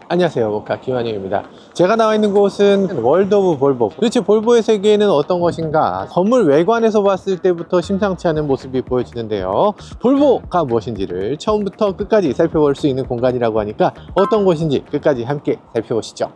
안녕하세요, 모카 김한영입니다. 제가 나와 있는 곳은 월드 오브 볼보. 도대체 볼보의 세계는 어떤 것인가? 건물 외관에서 봤을 때부터 심상치 않은 모습이 보여지는데요. 볼보가 무엇인지를 처음부터 끝까지 살펴볼 수 있는 공간이라고 하니까 어떤 곳인지 끝까지 함께 살펴보시죠.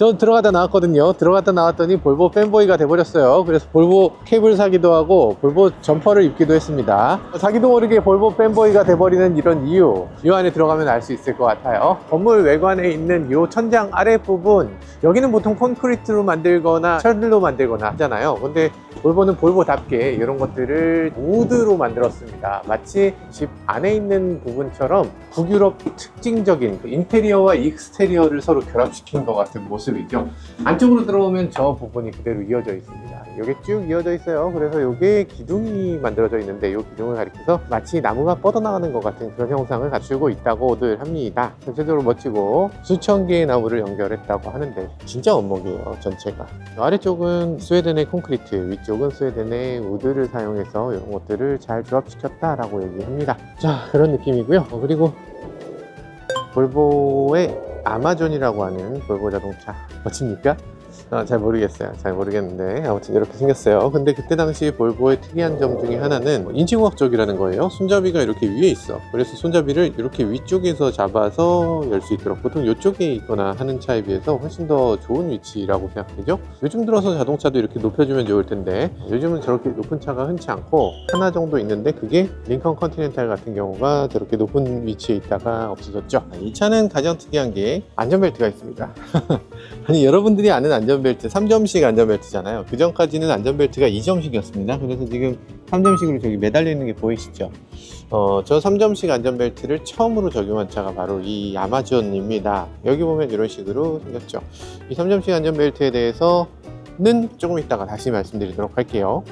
저 들어가다 나왔거든요. 들어갔다 나왔더니 볼보 팬보이가 돼버렸어요. 그래서 볼보 캡을 사기도 하고 볼보 점퍼를 입기도 했습니다. 자기도 모르게 볼보 팬보이가 돼버리는 이런 이유, 이 안에 들어가면 알 수 있을 것 같아요. 건물 외관에 있는 이 천장 아랫부분, 여기는 보통 콘크리트로 만들거나 철로 만들거나 하잖아요. 근데 볼보는 볼보답게 이런 것들을 우드로 만들었습니다. 마치 집 안에 있는 부분처럼 북유럽 특징적인 인테리어와 익스테리어를 서로 결합시킨 것 같은 모습이죠. 안쪽으로 들어오면 저 부분이 그대로 이어져 있습니다. 이게 쭉 이어져 있어요. 그래서 이게 기둥이 만들어져 있는데 이 기둥을 가리켜서 마치 나무가 뻗어나가는 것 같은 그런 형상을 갖추고 있다고들 합니다. 전체적으로 멋지고 수천 개의 나무를 연결했다고 하는데 진짜 원목이에요, 전체가. 아래쪽은 스웨덴의 콘크리트, 위쪽은 스웨덴의 우드를 사용해서 이런 것들을 잘 조합시켰다라고 얘기합니다. 자, 그런 느낌이고요. 그리고 볼보의 아마존이라고 하는 볼보 자동차 멋집니까? 잘 모르겠어요. 잘 모르겠는데 아무튼 이렇게 생겼어요. 근데 그때 당시 볼보의 특이한 점 중에 하나는 인지공학적이라는 거예요. 손잡이가 이렇게 위에 있어. 그래서 손잡이를 이렇게 위쪽에서 잡아서 열 수 있도록, 보통 이쪽에 있거나 하는 차에 비해서 훨씬 더 좋은 위치라고 생각되죠. 요즘 들어서 자동차도 이렇게 높여주면 좋을 텐데 요즘은 저렇게 높은 차가 흔치 않고 하나 정도 있는데, 그게 링컨 컨티넨탈 같은 경우가 저렇게 높은 위치에 있다가 없어졌죠. 이 차는 가장 특이한 게 안전벨트가 있습니다. 아니, 여러분들이 아는 안전벨트 3점식 안전벨트잖아요. 그 전까지는 안전벨트가 2점식이었습니다. 그래서 지금 3점식으로 저기 매달려 있는 게 보이시죠? 저 3점식 안전벨트를 처음으로 적용한 차가 바로 이 아마존입니다. 여기 보면 이런 식으로 생겼죠. 이 3점식 안전벨트에 대해서는 조금 이따가 다시 말씀드리도록 할게요.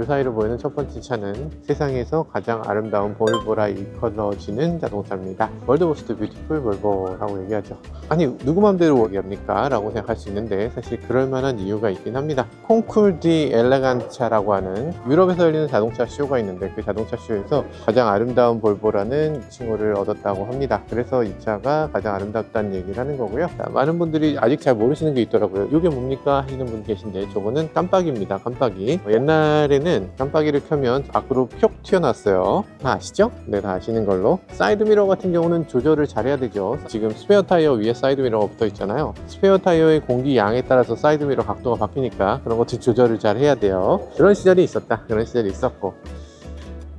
이 사이로 보이는 첫 번째 차는 세상에서 가장 아름다운 볼보라 일컬어지는 자동차입니다. 월드 모스트 뷰티풀 볼보라고 얘기하죠. 아니, 누구 맘대로 얘기합니까? 라고 생각할 수 있는데 사실 그럴 만한 이유가 있긴 합니다. 콩쿨 디 엘레간차라고 하는 유럽에서 열리는 자동차 쇼가 있는데, 그 자동차 쇼에서 가장 아름다운 볼보라는 칭호를 얻었다고 합니다. 그래서 이 차가 가장 아름답다는 얘기를 하는 거고요. 자, 많은 분들이 아직 잘 모르시는 게 있더라고요. 이게 뭡니까 하시는 분 계신데, 저거는 깜빡이입니다. 깜빡이. 옛날에는 깜빡이를 켜면 앞으로 표 튀어나왔어요. 다 아시죠? 네, 다 아시는 걸로. 사이드미러 같은 경우는 조절을 잘 해야 되죠. 지금 스페어 타이어 위에 사이드미러가 붙어 있잖아요. 스페어 타이어의 공기 양에 따라서 사이드미러 각도가 바뀌니까 그런 것들 조절을 잘 해야 돼요. 그런 시절이 있었다. 그런 시절이 있었고.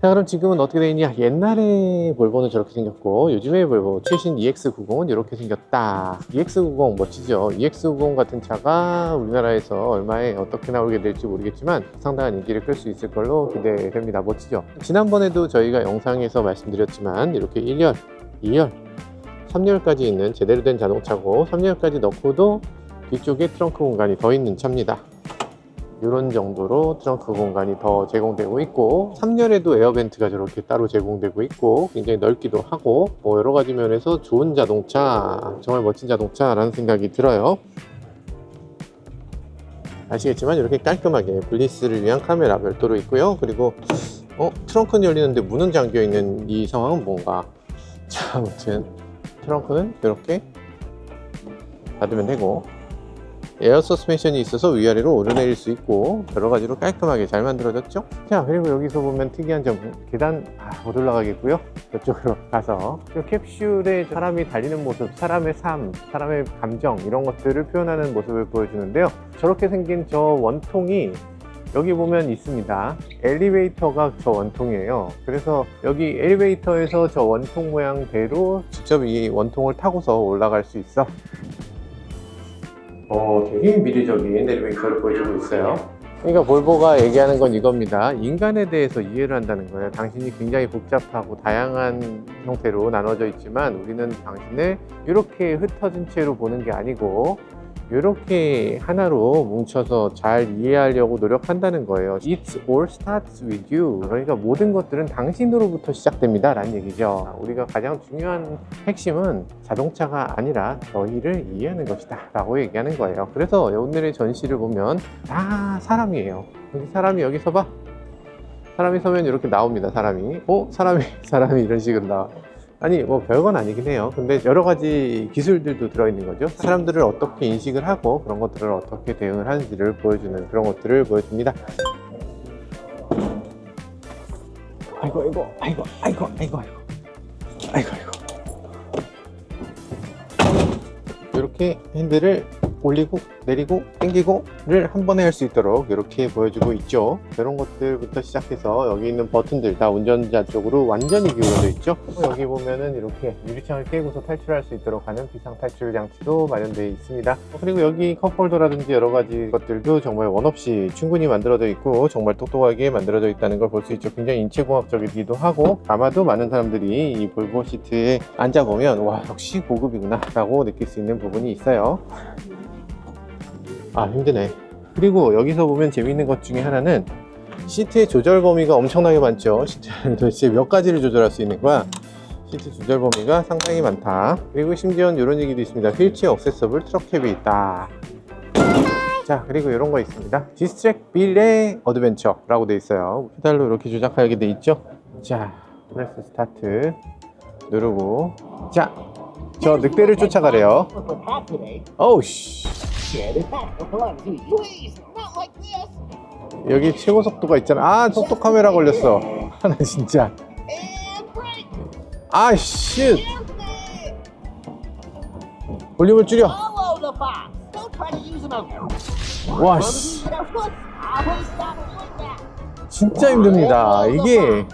자, 그럼 지금은 어떻게 되어 있냐? 옛날에 볼보는 저렇게 생겼고, 요즘의 볼보 최신 EX90은 이렇게 생겼다. EX90 멋지죠? EX90 같은 차가 우리나라에서 얼마에 어떻게 나오게 될지 모르겠지만 상당한 인기를 끌 수 있을 걸로 기대됩니다. 멋지죠? 지난번에도 저희가 영상에서 말씀드렸지만 이렇게 1열, 2열, 3열까지 있는 제대로 된 자동차고, 3열까지 넣고도 뒤쪽에 트렁크 공간이 더 있는 차입니다. 이런 정도로 트렁크 공간이 더 제공되고 있고, 3열에도 에어벤트가 저렇게 따로 제공되고 있고 굉장히 넓기도 하고, 뭐 여러 가지 면에서 좋은 자동차, 정말 멋진 자동차라는 생각이 들어요. 아시겠지만 이렇게 깔끔하게 블리스를 위한 카메라 별도로 있고요. 그리고 트렁크는 열리는데 문은 잠겨 있는 이 상황은 뭔가. 자, 아무튼 트렁크는 이렇게 닫으면 되고, 에어 서스펜션이 있어서 위아래로 오르내릴 수 있고 여러 가지로 깔끔하게 잘 만들어졌죠. 자, 그리고 여기서 보면 특이한 점, 계단 못 올라가겠고요. 이쪽으로 가서 이 캡슐에 사람이 달리는 모습, 사람의 삶, 사람의 감정, 이런 것들을 표현하는 모습을 보여주는데요. 저렇게 생긴 저 원통이 여기 보면 있습니다. 엘리베이터가 저 원통이에요. 그래서 여기 엘리베이터에서 저 원통 모양대로 직접 이 원통을 타고서 올라갈 수 있어. 되게 미래적인 엘리베이터를 보여주고 있어요. 그러니까 볼보가 얘기하는 건 이겁니다. 인간에 대해서 이해를 한다는 거예요. 당신이 굉장히 복잡하고 다양한 형태로 나눠져 있지만 우리는 당신을 이렇게 흩어진 채로 보는 게 아니고 이렇게 하나로 뭉쳐서 잘 이해하려고 노력한다는 거예요. It all starts with you. 그러니까 모든 것들은 당신으로부터 시작됩니다 라는 얘기죠. 우리가 가장 중요한 핵심은 자동차가 아니라 너희를 이해하는 것이다 라고 얘기하는 거예요. 그래서 오늘의 전시를 보면 다 사람이에요. 여기 사람이, 여기 서봐. 사람이 서면 이렇게 나옵니다. 사람이 사람이 이런 식으로 나와. 아니 뭐 별건 아니긴 해요. 근데 여러 가지 기술들도 들어있는 거죠. 사람들을 어떻게 인식을 하고 그런 것들을 어떻게 대응을 하는지를 보여주는 그런 것들을 보여줍니다. 아이고. 이렇게 핸들을 올리고 내리고 당기고를 한 번에 할 수 있도록 이렇게 보여주고 있죠. 이런 것들부터 시작해서 여기 있는 버튼들 다 운전자 쪽으로 완전히 기울어져 있죠. 여기 보면은 이렇게 유리창을 깨고서 탈출할 수 있도록 하는 비상 탈출 장치도 마련되어 있습니다. 그리고 여기 컵홀더라든지 여러 가지 것들도 정말 원 없이 충분히 만들어져 있고 정말 똑똑하게 만들어져 있다는 걸 볼 수 있죠. 굉장히 인체공학적이기도 하고 아마도 많은 사람들이 이 볼보 시트에 앉아보면 와 역시 고급이구나 라고 느낄 수 있는 부분이 있어요. 아 힘드네. 그리고 여기서 보면 재밌는 것 중에 하나는 시트의 조절 범위가 엄청나게 많죠. 시트를 도대체 몇 가지를 조절할 수 있는 거야. 시트 조절 범위가 상당히 많다. 그리고 심지어 이런 얘기도 있습니다. 휠체어 액세서블 트럭캡이 있다. 자 그리고 이런 거 있습니다. 디스트랙 빌레 어드벤처 라고 되어 있어요. 페달로 이렇게 조작하게 돼 있죠. 자 프레스 스타트 누르고 자 저 늑대를 쫓아가래요. 어우씨 여기 최고 속도가 있잖아. 아 속도 카메라 걸렸어. 나 진짜 아 쉣 볼륨을 줄여. 와 씨 진짜 힘듭니다. 이게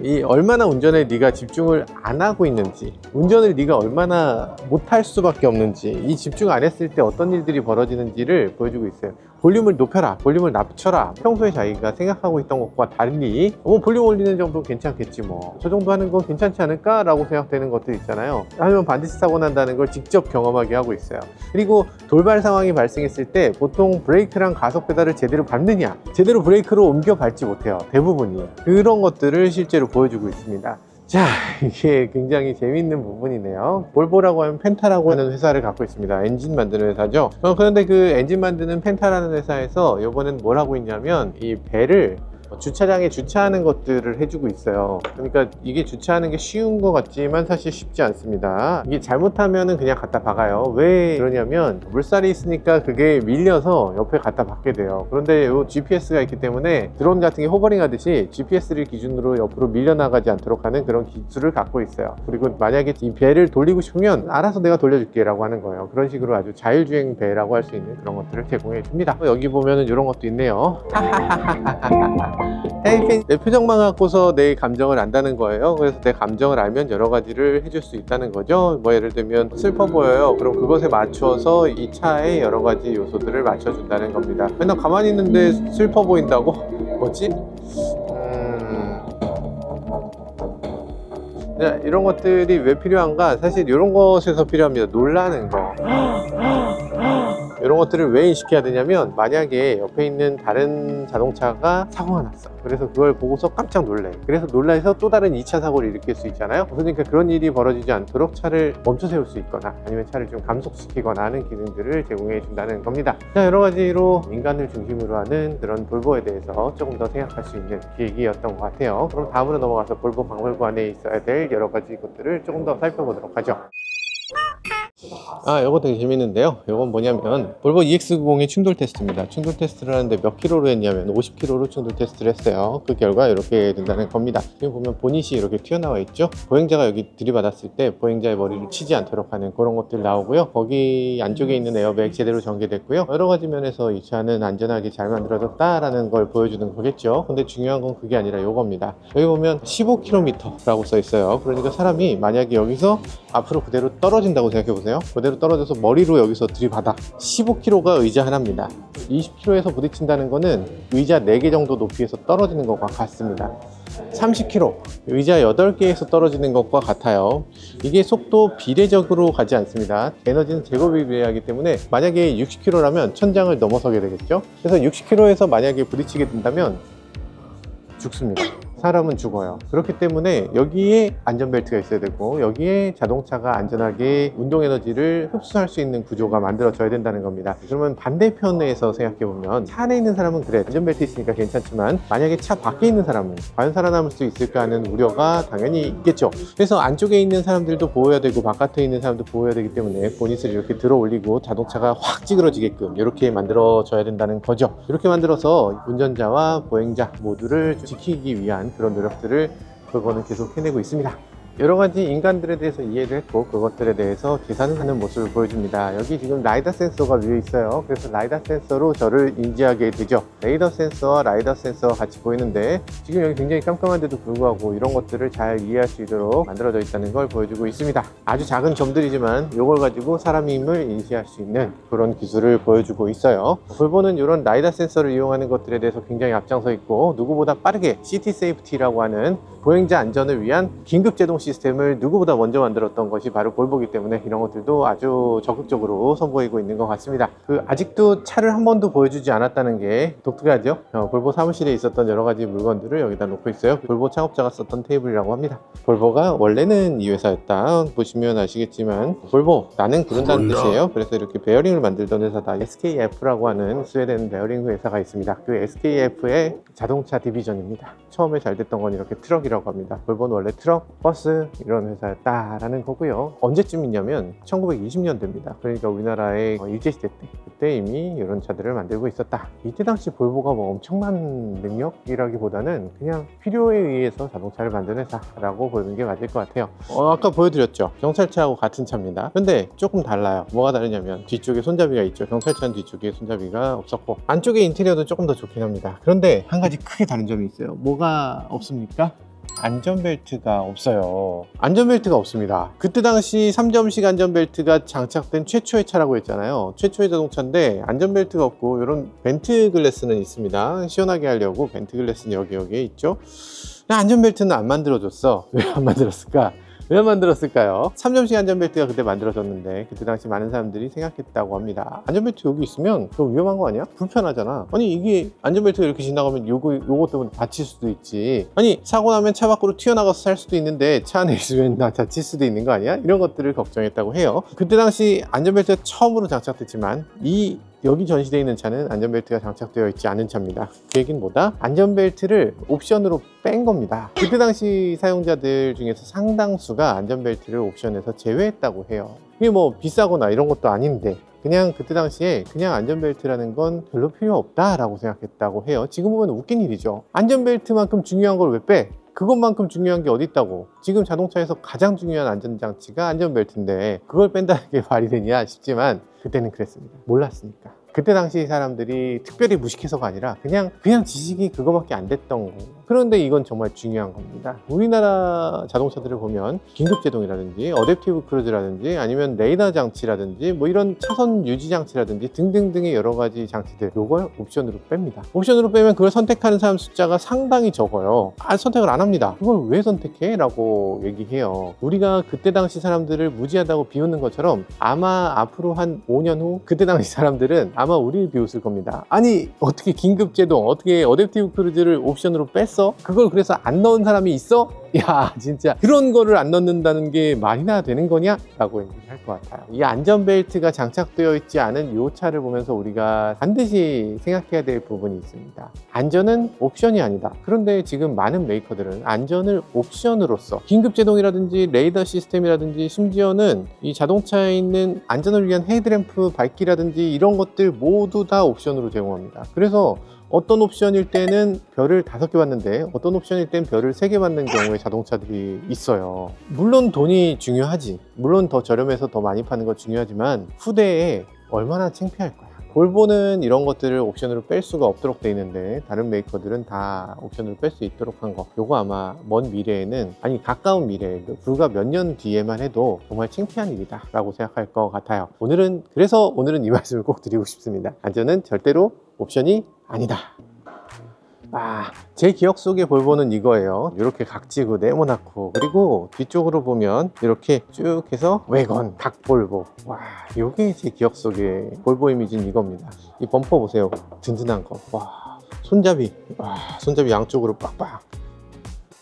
이 얼마나 운전에 네가 집중을 안 하고 있는지, 운전을 네가 얼마나 못할 수밖에 없는지, 이 집중 안 했을 때 어떤 일들이 벌어지는지를 보여주고 있어요. 볼륨을 높여라, 볼륨을 낮춰라. 평소에 자기가 생각하고 있던 것과 달리 볼륨 올리는 정도 괜찮겠지 뭐, 저 정도 하는 건 괜찮지 않을까 라고 생각되는 것들 있잖아요. 하면 반드시 사고 난다는 걸 직접 경험하게 하고 있어요. 그리고 돌발 상황이 발생했을 때 보통 브레이크랑 가속 페달을 제대로 밟느냐, 제대로 브레이크로 옮겨 밟지 못해요. 대부분이. 그런 것들을 실제로 보여주고 있습니다. 자 이게 굉장히 재미있는 부분이네요. 볼보라고 하면 펜타라고 하는 회사를 갖고 있습니다. 엔진 만드는 회사죠. 그런데 그 엔진 만드는 펜타라는 회사에서 이번엔 뭘 하고 있냐면 이 배를 주차장에 주차하는 것들을 해주고 있어요. 그러니까 이게 주차하는 게 쉬운 것 같지만 사실 쉽지 않습니다. 이게 잘못하면은 그냥 갖다 박아요. 왜 그러냐면 물살이 있으니까 그게 밀려서 옆에 갖다 박게 돼요. 그런데 이 GPS가 있기 때문에 드론 같은 게 호버링 하듯이 GPS를 기준으로 옆으로 밀려나가지 않도록 하는 그런 기술을 갖고 있어요. 그리고 만약에 이 배를 돌리고 싶으면 알아서 내가 돌려줄게 라고 하는 거예요. 그런 식으로 아주 자율주행 배라고 할 수 있는 그런 것들을 제공해 줍니다. 여기 보면은 이런 것도 있네요. 에이, 내 표정만 갖고서 내 감정을 안다는 거예요. 그래서 내 감정을 알면 여러 가지를 해줄 수 있다는 거죠. 뭐 예를 들면 슬퍼 보여요. 그럼 그것에 맞춰서 이 차의 여러 가지 요소들을 맞춰준다는 겁니다. 맨날 가만히 있는데 슬퍼 보인다고? 뭐지? 이런 것들이 왜 필요한가? 사실 이런 것에서 필요합니다. 놀라는 거. 이런 것들을 왜 인식해야 되냐면 만약에 옆에 있는 다른 자동차가 사고가 났어. 그래서 그걸 보고서 깜짝 놀래. 그래서 놀라서 또 다른 2차 사고를 일으킬 수 있잖아요. 그러니까 그런 일이 벌어지지 않도록 차를 멈춰 세울 수 있거나 아니면 차를 좀 감속시키거나 하는 기능들을 제공해 준다는 겁니다. 자, 여러 가지로 인간을 중심으로 하는 그런 볼보에 대해서 조금 더 생각할 수 있는 기획이었던 것 같아요. 그럼 다음으로 넘어가서 볼보 박물관에 있어야 될 여러 가지 것들을 조금 더 살펴보도록 하죠. 이거 되게 재밌는데요. 이건 뭐냐면 볼보 EX90의 충돌 테스트입니다. 충돌 테스트를 하는데 몇 킬로로 했냐면 50킬로로 충돌 테스트를 했어요. 그 결과 이렇게 된다는 겁니다. 지금 보면 보닛이 이렇게 튀어나와 있죠. 보행자가 여기 들이받았을 때 보행자의 머리를 치지 않도록 하는 그런 것들 나오고요. 거기 안쪽에 있는 에어백 제대로 전개됐고요. 여러 가지 면에서 이 차는 안전하게 잘 만들어졌다라는 걸 보여주는 거겠죠. 근데 중요한 건 그게 아니라 이겁니다. 여기 보면 15km 라고 써 있어요. 그러니까 사람이 만약에 여기서 앞으로 그대로 떨어진다고 생각해 보세요. 그대로 떨어져서 머리로 여기서 들이받아. 15kg가 의자 하나입니다. 20kg에서 부딪힌다는 거는 의자 4개 정도 높이에서 떨어지는 것과 같습니다. 30kg, 의자 8개에서 떨어지는 것과 같아요. 이게 속도 비례적으로 가지 않습니다. 에너지는 제곱이 비례하기 때문에 만약에 60kg라면 천장을 넘어서게 되겠죠. 그래서 60kg에서 만약에 부딪히게 된다면 죽습니다. 사람은 죽어요. 그렇기 때문에 여기에 안전벨트가 있어야 되고 여기에 자동차가 안전하게 운동에너지를 흡수할 수 있는 구조가 만들어져야 된다는 겁니다. 그러면 반대편에서 생각해보면 차 안에 있는 사람은 그래 안전벨트 있으니까 괜찮지만 만약에 차 밖에 있는 사람은 과연 살아남을 수 있을까 하는 우려가 당연히 있겠죠. 그래서 안쪽에 있는 사람들도 보호해야 되고 바깥에 있는 사람도 보호해야 되기 때문에 보닛을 이렇게 들어 올리고 자동차가 확 찌그러지게끔 이렇게 만들어져야 된다는 거죠. 이렇게 만들어서 운전자와 보행자 모두를 지키기 위한 그런 노력들을 볼보는 계속 해내고 있습니다. 여러 가지 인간들에 대해서 이해를 했고 그것들에 대해서 계산을 하는 모습을 보여줍니다. 여기 지금 라이다 센서가 위에 있어요. 그래서 라이다 센서로 저를 인지하게 되죠. 레이더 센서와 라이더 센서가 같이 보이는데 지금 여기 굉장히 깜깜한데도 불구하고 이런 것들을 잘 이해할 수 있도록 만들어져 있다는 걸 보여주고 있습니다. 아주 작은 점들이지만 이걸 가지고 사람임을 인지할 수 있는 그런 기술을 보여주고 있어요. 볼보는 이런 라이다 센서를 이용하는 것들에 대해서 굉장히 앞장서 있고 누구보다 빠르게 시티 세이프티라고 하는 보행자 안전을 위한 긴급 제동 시스템을 누구보다 먼저 만들었던 것이 바로 볼보기 때문에 이런 것들도 아주 적극적으로 선보이고 있는 것 같습니다. 아직도 차를 한 번도 보여주지 않았다는 게 독특하죠. 볼보 사무실에 있었던 여러 가지 물건들을 여기다 놓고 있어요. 볼보 창업자가 썼던 테이블이라고 합니다. 볼보가 원래는 이 회사였다. 보시면 아시겠지만 볼보 나는 그런다는 뜻이에요. 그래서 이렇게 베어링을 만들던 회사다. SKF라고 하는 스웨덴 베어링 회사가 있습니다. 그 SKF의 자동차 디비전입니다. 처음에 잘 됐던 건 이렇게 트럭이라고 합니다. 볼보는 원래 트럭, 버스 이런 회사였다라는 거고요. 언제쯤이냐면 1920년대입니다. 그러니까 우리나라의 일제시대 때 그때 이미 이런 차들을 만들고 있었다. 이때 당시 볼보가 뭐 엄청난 능력이라기보다는 그냥 필요에 의해서 자동차를 만든 회사라고 보는 게 맞을 것 같아요. 아까 보여드렸죠. 경찰차하고 같은 차입니다. 근데 조금 달라요. 뭐가 다르냐면 뒤쪽에 손잡이가 있죠. 경찰차는 뒤쪽에 손잡이가 없었고 안쪽에 인테리어도 조금 더 좋긴 합니다. 그런데 한 가지 크게 다른 점이 있어요. 뭐가 없습니까? 안전벨트가 없어요. 안전벨트가 없습니다. 그때 당시 3점식 안전벨트가 장착된 최초의 차라고 했잖아요. 최초의 자동차인데 안전벨트가 없고 이런 벤트 글래스는 있습니다. 시원하게 하려고 벤트 글래스는 여기에 있죠. 안전벨트는 안 만들어줬어. 왜 안 만들었을까? 왜 만들었을까요? 3점식 안전벨트가 그때 만들어졌는데 그때 당시 많은 사람들이 생각했다고 합니다. 안전벨트 여기 있으면 그거 위험한 거 아니야? 불편하잖아. 아니 이게 안전벨트가 이렇게 지나가면 요거 때문에 다칠 수도 있지. 아니 사고 나면 차 밖으로 튀어나가서 살 수도 있는데 차 안에 있으면 나 다칠 수도 있는 거 아니야? 이런 것들을 걱정했다고 해요. 그때 당시 안전벨트가 처음으로 장착됐지만 여기 전시되어 있는 차는 안전벨트가 장착되어 있지 않은 차입니다. 그 얘기는 뭐다? 안전벨트를 옵션으로 뺀 겁니다. 그때 당시 사용자들 중에서 상당수가 안전벨트를 옵션에서 제외했다고 해요. 이게 뭐 비싸거나 이런 것도 아닌데 그냥 그때 당시에 그냥 안전벨트라는 건 별로 필요 없다라고 생각했다고 해요. 지금 보면 웃긴 일이죠. 안전벨트만큼 중요한 걸 왜 빼? 그것만큼 중요한 게 어디 있다고. 지금 자동차에서 가장 중요한 안전장치가 안전벨트인데 그걸 뺀다는 게 말이 되냐 싶지만 그때는 그랬습니다. 몰랐으니까. 그때 당시 사람들이 특별히 무식해서가 아니라 그냥 지식이 그거밖에 안 됐던 거. 그런데 이건 정말 중요한 겁니다. 우리나라 자동차들을 보면 긴급제동이라든지 어댑티브 크루즈라든지 아니면 레이더 장치라든지 뭐 이런 차선 유지 장치라든지 등등등의 여러 가지 장치들 요걸 옵션으로 뺍니다. 옵션으로 빼면 그걸 선택하는 사람 숫자가 상당히 적어요. 선택을 안 합니다. 그걸 왜 선택해? 라고 얘기해요. 우리가 그때 당시 사람들을 무지하다고 비웃는 것처럼 아마 앞으로 한 5년 후 그때 당시 사람들은 아마 우리를 비웃을 겁니다. 아니 어떻게 긴급제동 어떻게 어댑티브 크루즈를 옵션으로 뺐어? 그걸 그래서 안 넣은 사람이 있어? 야 진짜 그런 거를 안 넣는다는 게 말이나 되는 거냐? 라고 얘기할 것 같아요. 이 안전벨트가 장착되어 있지 않은 이 차를 보면서 우리가 반드시 생각해야 될 부분이 있습니다. 안전은 옵션이 아니다. 그런데 지금 많은 메이커들은 안전을 옵션으로서 긴급제동이라든지 레이더 시스템이라든지 심지어는 이 자동차에 있는 안전을 위한 헤드램프 밝기라든지 이런 것들 모두 다 옵션으로 제공합니다. 그래서 어떤 옵션일 때는 별을 5개 받는데 어떤 옵션일 땐 별을 3개 받는 경우의 자동차들이 있어요. 물론 돈이 중요하지. 물론 더 저렴해서 더 많이 파는 거 중요하지만 후대에 얼마나 창피할 거야. 볼보는 이런 것들을 옵션으로 뺄 수가 없도록 돼 있는데 다른 메이커들은 다 옵션으로 뺄 수 있도록 한 거. 요거 아마 먼 미래에는 아니 가까운 미래에 불과 몇 년 뒤에만 해도 정말 창피한 일이다 라고 생각할 것 같아요. 그래서 오늘은 이 말씀을 꼭 드리고 싶습니다. 안전은 절대로 옵션이 아니다. 제 기억 속의 볼보는 이거예요. 이렇게 각지고 네모나고 그리고 뒤쪽으로 보면 이렇게 쭉 해서 외건 각볼보. 요게 제 기억 속의 볼보 이미지는 이겁니다. 이 범퍼 보세요. 든든한 거. 손잡이. 손잡이 양쪽으로 빡빡.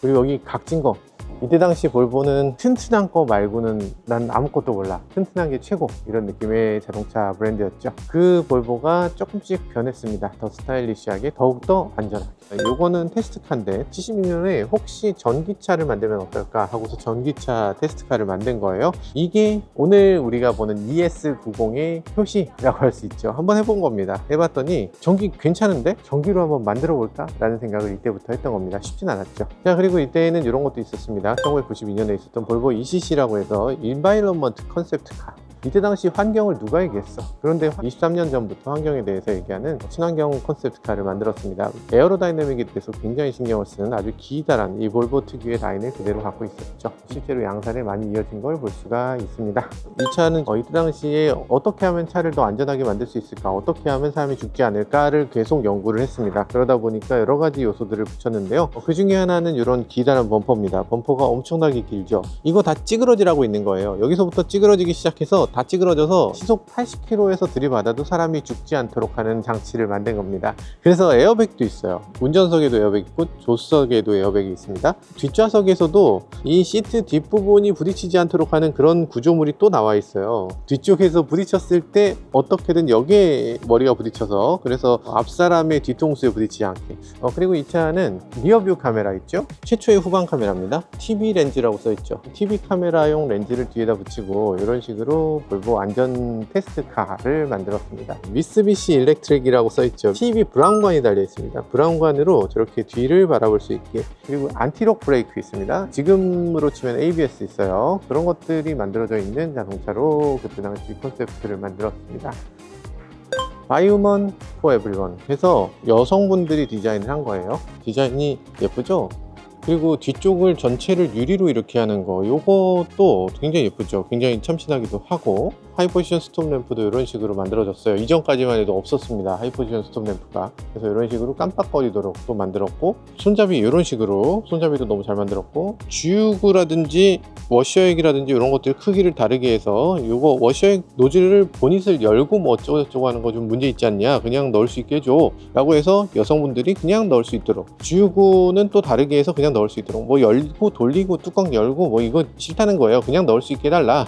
그리고 여기 각진 거, 이때 당시 볼보는 튼튼한 거 말고는 난 아무것도 몰라, 튼튼한 게 최고, 이런 느낌의 자동차 브랜드였죠. 그 볼보가 조금씩 변했습니다. 더 스타일리시하게, 더욱더 안전하게. 요거는 테스트카인데 76년에 혹시 전기차를 만들면 어떨까 하고서 전기차 테스트카를 만든 거예요. 이게 오늘 우리가 보는 ES90의 표시라고 할 수 있죠. 한번 해본 겁니다. 해봤더니 전기 괜찮은데? 전기로 한번 만들어 볼까? 라는 생각을 이때부터 했던 겁니다. 쉽진 않았죠. 자, 그리고 이때는 이런 것도 있었습니다. 1992년에 있었던 볼보 ECC라고 해서 인바이러먼트 컨셉트카. 이때 당시 환경을 누가 얘기했어? 그런데 23년 전부터 환경에 대해서 얘기하는 친환경 컨셉트카를 만들었습니다. 에어로다이내믹에 대해서 굉장히 신경을 쓰는 아주 기다란 이 볼보 특유의 라인을 그대로 갖고 있었죠. 실제로 양산에 많이 이어진 걸 볼 수가 있습니다. 이 차는 이때 당시에 어떻게 하면 차를 더 안전하게 만들 수 있을까, 어떻게 하면 사람이 죽지 않을까를 계속 연구를 했습니다. 그러다 보니까 여러 가지 요소들을 붙였는데요. 그 중에 하나는 이런 기다란 범퍼입니다. 범퍼가 엄청나게 길죠. 이거 다 찌그러지라고 있는 거예요. 여기서부터 찌그러지기 시작해서 다 찌그러져서 시속 80km에서 들이받아도 사람이 죽지 않도록 하는 장치를 만든 겁니다. 그래서 에어백도 있어요. 운전석에도 에어백 있고 조수석에도 에어백이 있습니다. 뒷좌석에서도 이 시트 뒷부분이 부딪히지 않도록 하는 그런 구조물이 또 나와 있어요. 뒤쪽에서 부딪혔을 때 어떻게든 여기에 머리가 부딪혀서, 그래서 앞사람의 뒤통수에 부딪히지 않게. 그리고 이 차는 리어뷰 카메라 있죠? 최초의 후방 카메라입니다. TV 렌즈라고 써있죠. TV 카메라용 렌즈를 뒤에다 붙이고 이런 식으로 볼보 안전 테스트카를 만들었습니다. 미쓰비시 일렉트릭이라고 써있죠. TV 브라운관이 달려 있습니다. 브라운관으로 저렇게 뒤를 바라볼 수 있게. 그리고 안티록 브레이크 있습니다. 지금으로 치면 ABS 있어요. 그런 것들이 만들어져 있는 자동차로 그때 당시 컨셉트를 만들었습니다. 바이우먼 포 에브리원 해서 여성분들이 디자인을 한 거예요. 디자인이 예쁘죠? 그리고 뒤쪽을 전체를 유리로 이렇게 하는 거, 요것도 굉장히 예쁘죠. 굉장히 참신하기도 하고, 하이포지션 스톱 램프도 이런 식으로 만들어졌어요. 이전까지만 해도 없었습니다, 하이포지션 스톱 램프가. 그래서 이런 식으로 깜빡거리도록 또 만들었고, 손잡이 이런 식으로, 손잡이도 너무 잘 만들었고, 주유구라든지 워셔액이라든지 이런 것들 크기를 다르게 해서, 요거 워셔액 노즐을 보닛을 열고 뭐 어쩌고저쩌고 하는 거 좀 문제 있지 않냐, 그냥 넣을 수 있게 해줘 라고 해서 여성분들이 그냥 넣을 수 있도록, 주유구는 또 다르게 해서 그냥 넣을 수 있도록, 뭐 열고 돌리고 뚜껑 열고 뭐 이거 싫다는 거예요. 그냥 넣을 수 있게 해달라.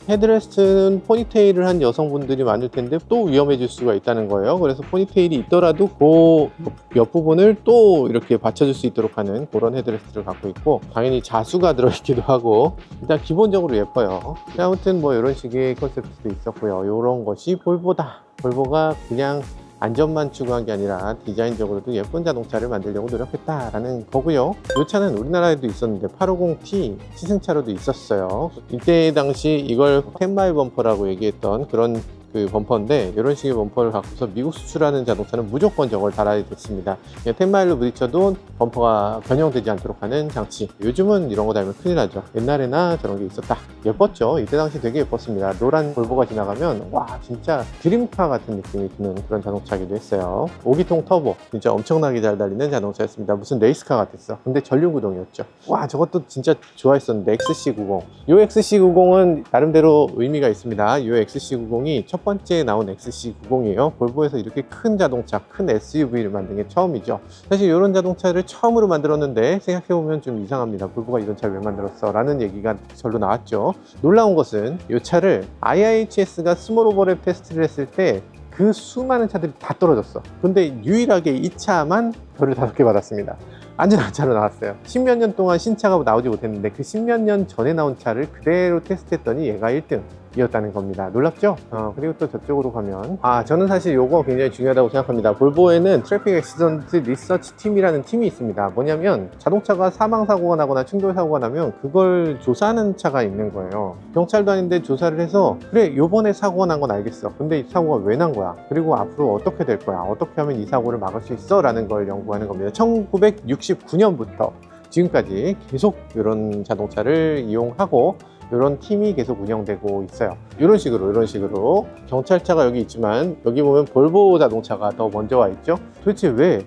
헤드레스트는 포니테일을 한 여성분들이 많을 텐데 또 위험해질 수가 있다는 거예요. 그래서 포니테일이 있더라도 그 옆부분을 또 이렇게 받쳐줄 수 있도록 하는 그런 헤드레스트를 갖고 있고, 당연히 자수가 들어있기도 하고, 일단 기본적으로 예뻐요. 아무튼 뭐 이런 식의 컨셉트도 있었고요. 이런 것이 볼보다. 볼보가 그냥 안전만 추구한 게 아니라 디자인적으로도 예쁜 자동차를 만들려고 노력했다라는 거고요. 이 차는 우리나라에도 있었는데 850T 시승차로도 있었어요. 이때 당시 이걸 10마일 범퍼라고 얘기했던 그런 그 범퍼인데, 이런 식의 범퍼를 갖고서 미국 수출하는 자동차는 무조건 저걸 달아야 됐습니다. 10마일로 부딪혀도 범퍼가 변형되지 않도록 하는 장치. 요즘은 이런 거 달면 큰일 나죠. 옛날에나 저런 게 있었다. 예뻤죠. 이때 당시 되게 예뻤습니다. 노란 볼보가 지나가면 와, 진짜 드림카 같은 느낌이 드는 그런 자동차기도 했어요. 5기통 터보, 진짜 엄청나게 잘 달리는 자동차였습니다. 무슨 레이스카 같았어. 근데 전륜구동이었죠. 와, 저것도 진짜 좋아했었는데, XC90. 이 XC90은 나름대로 의미가 있습니다. 이 XC90이 첫 번째 나온 XC90이에요. 볼보에서 이렇게 큰 자동차, 큰 SUV를 만든 게 처음이죠. 사실 이런 자동차를 처음으로 만들었는데 생각해보면 좀 이상합니다. 볼보가 이런 차를 왜 만들었어? 라는 얘기가 절로 나왔죠. 놀라운 것은 이 차를 IIHS가 스몰 오버랩 테스트를 했을 때 그 수많은 차들이 다 떨어졌어. 근데 유일하게 이 차만 별을 5개 받았습니다. 안전한 차로 나왔어요. 10몇 년 동안 신차가 나오지 못했는데 그 10몇 년 전에 나온 차를 그대로 테스트했더니 얘가 1등 이었다는 겁니다. 놀랍죠? 그리고 또 저쪽으로 가면, 저는 사실 요거 굉장히 중요하다고 생각합니다. 볼보에는 트래픽 액시던트 리서치 팀이라는 팀이 있습니다. 뭐냐면 자동차가 사망사고가 나거나 충돌사고가 나면 그걸 조사하는 차가 있는 거예요. 경찰도 아닌데 조사를 해서, 그래 요번에 사고가 난 건 알겠어. 근데 이 사고가 왜 난 거야? 그리고 앞으로 어떻게 될 거야? 어떻게 하면 이 사고를 막을 수 있어? 라는 걸 연구하는 겁니다. 1969년부터 지금까지 계속 이런 자동차를 이용하고 이런 팀이 계속 운영되고 있어요. 이런 식으로 경찰차가 여기 있지만, 여기 보면 볼보 자동차가 더 먼저 와 있죠. 도대체 왜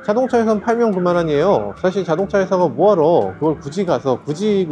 자동차 회사는 팔면 그만 아니에요. 사실 자동차 회사가 뭐하러 그걸 굳이 가서 굳이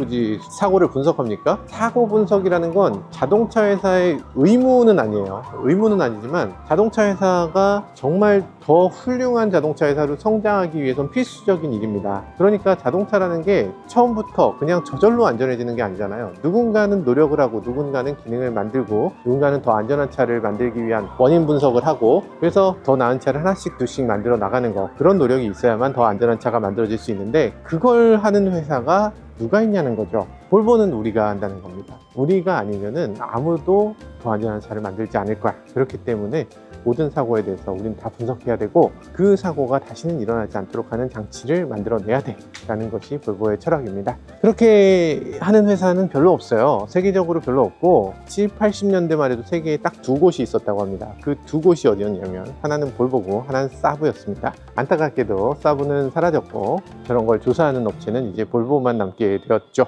사고를 분석합니까? 사고 분석이라는 건 자동차 회사의 의무는 아니에요. 의무는 아니지만 자동차 회사가 정말 더 훌륭한 자동차 회사로 성장하기 위해선 필수적인 일입니다. 그러니까 자동차라는 게 처음부터 그냥 저절로 안전해지는 게 아니잖아요. 누군가는 노력을 하고 누군가는 기능을 만들고 누군가는 더 안전한 차를 만들기 위한 원인 분석을 하고, 그래서 더 나은 차를 하나씩 두씩 만들어 나가는 거, 그런 노력이 있어야만 더 안전한 차가 만들어질 수 있는데, 그걸 하는 회사가 누가 있냐는 거죠. 볼보는 우리가 한다는 겁니다. 우리가 아니면은 아무도 더 안전한 차를 만들지 않을 거야. 그렇기 때문에 모든 사고에 대해서 우리는 다 분석해야 되고, 그 사고가 다시는 일어나지 않도록 하는 장치를 만들어내야 돼 라는 것이 볼보의 철학입니다. 그렇게 하는 회사는 별로 없어요. 세계적으로 별로 없고 70, 80년대만 해도 세계에 딱 두 곳이 있었다고 합니다. 그 두 곳이 어디였냐면 하나는 볼보고 하나는 사브였습니다. 안타깝게도 사브는 사라졌고 저런 걸 조사하는 업체는 이제 볼보만 남게 되었죠.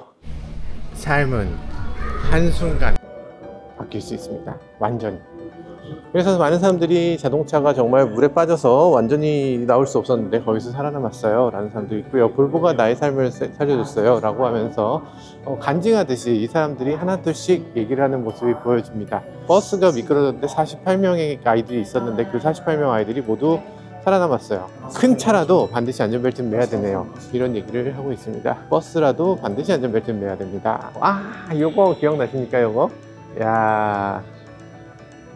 삶은 한순간 바뀔 수 있습니다. 완전히. 그래서 많은 사람들이 자동차가 정말 물에 빠져서 완전히 나올 수 없었는데 거기서 살아남았어요 라는 사람도 있고요. 볼보가 나의 삶을 살려줬어요 라고 하면서 간증하듯이 이 사람들이 하나둘씩 얘기를 하는 모습이 보여집니다. 버스가 미끄러졌는데 48명의 아이들이 있었는데 그 48명 아이들이 모두 살아남았어요. 큰 차라도 반드시 안전벨트는 매야 되네요. 이런 얘기를 하고 있습니다. 버스라도 반드시 안전벨트는 매야 됩니다. 요거 기억나십니까? 요거? 야,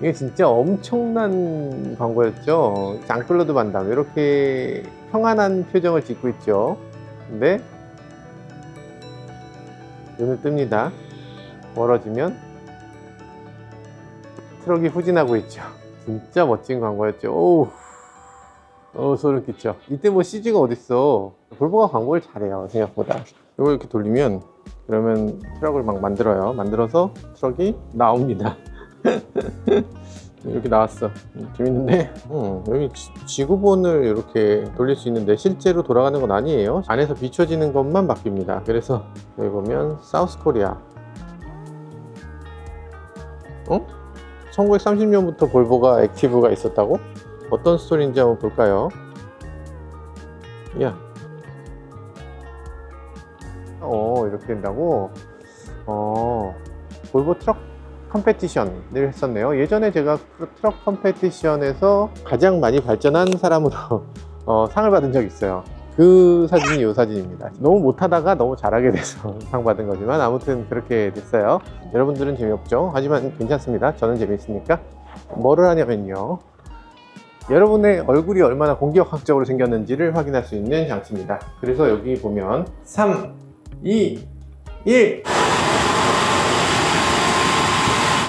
이게 진짜 엄청난 광고였죠. 장클로드 반담 이렇게 평안한 표정을 짓고 있죠. 근데 눈을 뜹니다. 멀어지면 트럭이 후진하고 있죠. 진짜 멋진 광고였죠. 오우, 소름 끼쳐. 이때 뭐 CG가 어딨어. 볼보가 광고를 잘해요, 생각보다. 이걸 이렇게 돌리면, 그러면 트럭을 막 만들어요. 만들어서 트럭이 나옵니다. 이렇게 나왔어. 재밌는데 여기 지구본을 이렇게 돌릴 수 있는데 실제로 돌아가는 건 아니에요. 안에서 비춰지는 것만 바뀝니다. 그래서 여기 보면 사우스 코리아 1930년부터 볼보가 액티브가 있었다고? 어떤 스토리인지 한번 볼까요? 야, 이렇게 된다고? 볼보 트럭 컴페티션을 했었네요. 예전에 제가 트럭 컴페티션에서 가장 많이 발전한 사람으로 상을 받은 적이 있어요. 그 사진이 이 사진입니다. 너무 못하다가 너무 잘하게 돼서 상 받은 거지만 아무튼 그렇게 됐어요. 여러분들은 재미없죠? 하지만 괜찮습니다. 저는 재밌으니까. 뭐를 하냐면요, 여러분의 얼굴이 얼마나 공기역학적으로 생겼는지를 확인할 수 있는 장치입니다. 그래서 여기 보면 3, 2, 1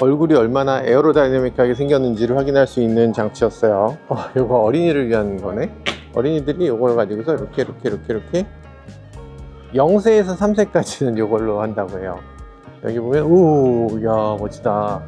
얼굴이 얼마나 에어로다이내믹하게 생겼는지를 확인할 수 있는 장치였어요. 이거 어린이를 위한 거네. 어린이들이 이걸 가지고서 이렇게 0세에서 3세까지는 이걸로 한다고 해요. 여기 보면 야, 멋지다.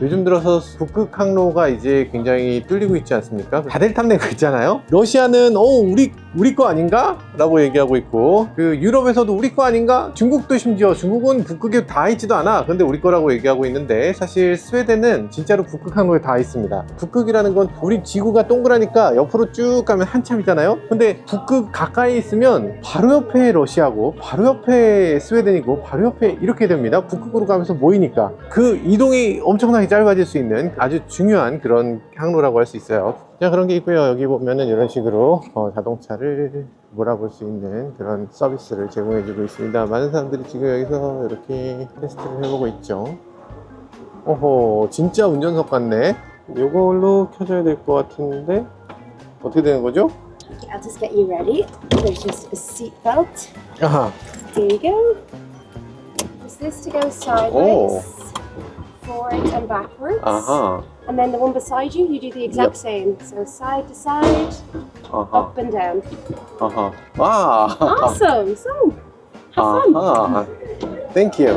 요즘 들어서 북극 항로가 이제 굉장히 뚫리고 있지 않습니까? 다들 탐내고 있잖아요. 러시아는 우리 거 아닌가? 라고 얘기하고 있고, 그 유럽에서도 우리 거 아닌가? 중국도 심지어, 중국은 북극에 다 있지도 않아. 근데 우리 거라고 얘기하고 있는데, 사실 스웨덴은 진짜로 북극 항로에 다 있습니다. 북극이라는 건 우리 지구가 동그라니까 옆으로 쭉 가면 한참이잖아요. 근데 북극 가까이 있으면 바로 옆에 러시아고 바로 옆에 스웨덴이고 바로 옆에 이렇게 됩니다. 북극으로 가면서 모이니까 그 이동이 엄청나게 짧아질 수 있는 아주 중요한 그런 항로라고 할 수 있어요. 자, 그런 게 있고요. 여기 보면은 이런 식으로 자동차를 몰아볼 수 있는 그런 서비스를 제공해 주고 있습니다. 많은 사람들이 지금 여기서 이렇게 테스트를 해보고 있죠. 진짜 운전석 같네. 이걸로 켜져야 될 것 같은데 어떻게 되는 거죠? I'll just get you ready. There's just a seat belt. There you go. Just this to go sideways, forwards and backwards. And then the one beside you, you do the exact same. So side to side, up and down. Wow. Awesome. So, have fun. Thank you.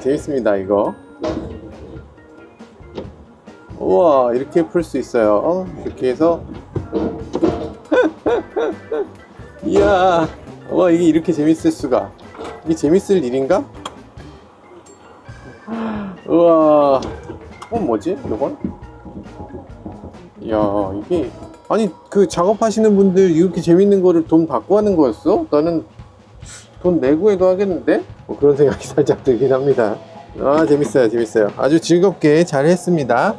재밌습니다, 이거. 우와, 이렇게 풀 수 있어요. 이렇게 해서. 이야, 와, 이게 이렇게 재밌을 수가. 이게 재밌을 일인가? 우와. 뭐지? 이건? 이야, 이게 아니 그 작업하시는 분들 이렇게 재밌는 거를 돈 받고 하는 거였어? 나는 돈 내고 해도 하겠는데? 그런 생각이 살짝 들긴 합니다. 재밌어요. 아주 즐겁게 잘 했습니다.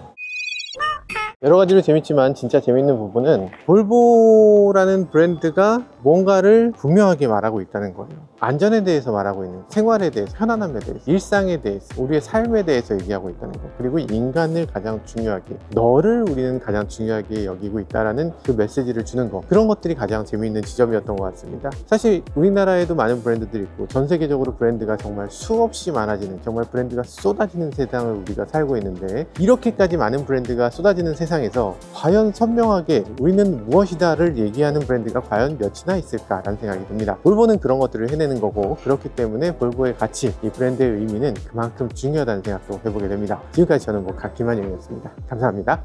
여러 가지로 재밌지만 진짜 재밌는 부분은 볼보라는 브랜드가 뭔가를 분명하게 말하고 있다는 거예요. 안전에 대해서 말하고 있는, 생활에 대해서, 편안함에 대해서, 일상에 대해서, 우리의 삶에 대해서 얘기하고 있다는 거. 그리고 인간을 가장 중요하게, 너를 우리는 가장 중요하게 여기고 있다라는 그 메시지를 주는 거. 그런 것들이 가장 재미있는 지점이었던 것 같습니다. 사실 우리나라에도 많은 브랜드들이 있고 전 세계적으로 브랜드가 정말 수없이 많아지는, 정말 브랜드가 쏟아지는 세상을 우리가 살고 있는데, 이렇게까지 많은 브랜드가 쏟아지는 세상에서 과연 선명하게 우리는 무엇이다를 얘기하는 브랜드가 과연 몇이나 있을까라는 생각이 듭니다. 볼보는 그런 것들을 해내는 거고, 그렇기 때문에 볼보의 가치, 이 브랜드의 의미는 그만큼 중요하다는 생각도 해보게 됩니다. 지금까지 저는 김한영이었습니다. 감사합니다.